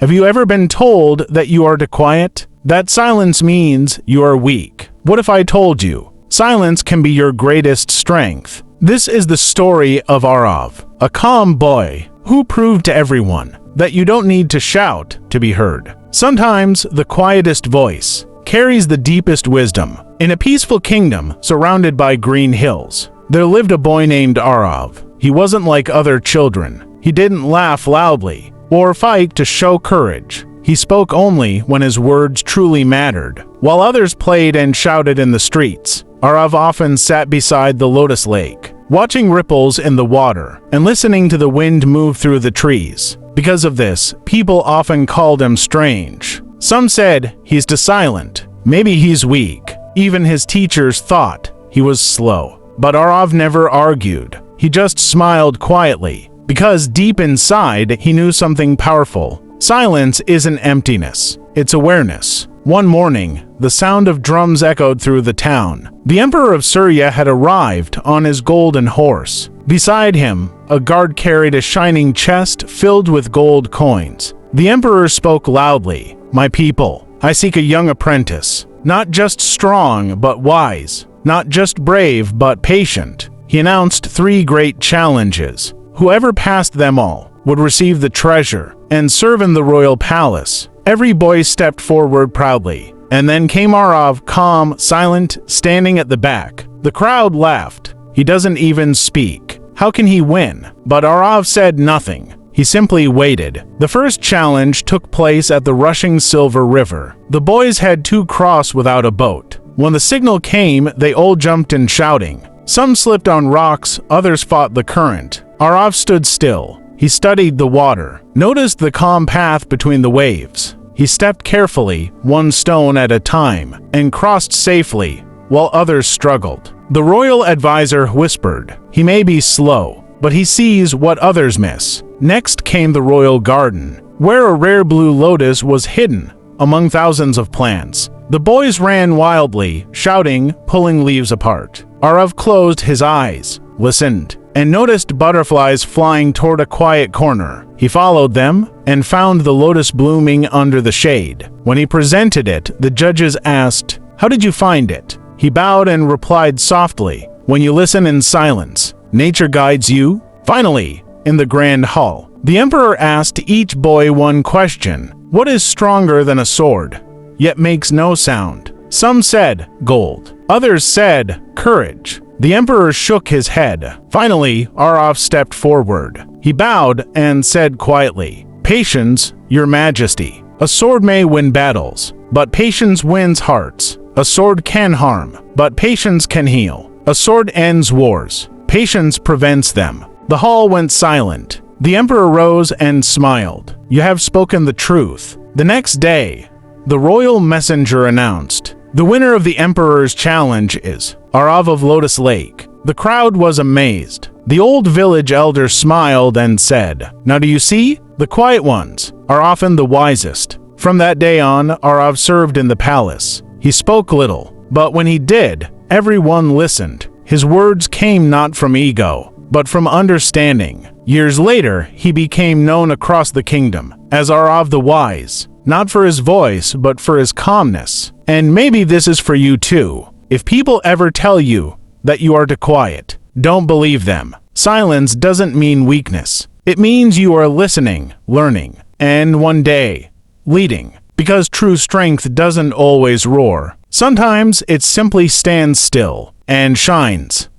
Have you ever been told that you are too quiet? That silence means you are weak. What if I told you silence can be your greatest strength? This is the story of Aarav, a calm boy who proved to everyone that you don't need to shout to be heard. Sometimes the quietest voice carries the deepest wisdom. In a peaceful kingdom surrounded by green hills, there lived a boy named Aarav. He wasn't like other children. He didn't laugh loudly or fight to show courage. He spoke only when his words truly mattered. While others played and shouted in the streets, Aarav often sat beside the lotus lake, watching ripples in the water and listening to the wind move through the trees. Because of this, people often called him strange. Some said he's too silent, maybe he's weak. Even his teachers thought he was slow. But Aarav never argued. He just smiled quietly, because deep inside he knew something powerful. Silence isn't emptiness, it's awareness. One morning, the sound of drums echoed through the town. The Emperor of Syria had arrived on his golden horse. Beside him, a guard carried a shining chest filled with gold coins. The Emperor spoke loudly, "My people, I seek a young apprentice, not just strong but wise, not just brave but patient." He announced 3 great challenges. Whoever passed them all would receive the treasure and serve in the royal palace. Every boy stepped forward proudly, and then came Aarav, calm, silent, standing at the back. The crowd laughed. He doesn't even speak. How can he win? But Aarav said nothing. He simply waited. The first challenge took place at the rushing Silver River. The boys had to cross without a boat. When the signal came, they all jumped in shouting. Some slipped on rocks, others fought the current. Aarav stood still. He studied the water, noticed the calm path between the waves. He stepped carefully, one stone at a time, and crossed safely, while others struggled. The royal advisor whispered, "He may be slow, but he sees what others miss." Next came the royal garden, where a rare blue lotus was hidden among thousands of plants. The boys ran wildly, shouting, pulling leaves apart. Aarav closed his eyes, listened, and noticed butterflies flying toward a quiet corner. He followed them and found the lotus blooming under the shade. When he presented it, the judges asked, "How did you find it?" He bowed and replied softly, "When you listen in silence, nature guides you." Finally, in the grand hall, the emperor asked each boy one question: "What is stronger than a sword, yet makes no sound?" Some said, "Gold." Others said, "Courage." The emperor shook his head. Finally, Aarav stepped forward. He bowed and said quietly, "Patience, your majesty. A sword may win battles, but patience wins hearts. A sword can harm, but patience can heal. A sword ends wars. Patience prevents them." The hall went silent. The emperor rose and smiled. "You have spoken the truth." The next day, the royal messenger announced, "The winner of the emperor's challenge is Aarav of Lotus Lake." The crowd was amazed. The old village elder smiled and said, "Now do you see? The quiet ones are often the wisest." From that day on, Aarav served in the palace. He spoke little, but when he did, everyone listened. His words came not from ego, but from understanding. Years later, he became known across the kingdom as Aarav the Wise, not for his voice, but for his calmness. And maybe this is for you too. If people ever tell you that you are too quiet, don't believe them. Silence doesn't mean weakness. It means you are listening, learning, and one day, leading. Because true strength doesn't always roar. Sometimes it simply stands still and shines.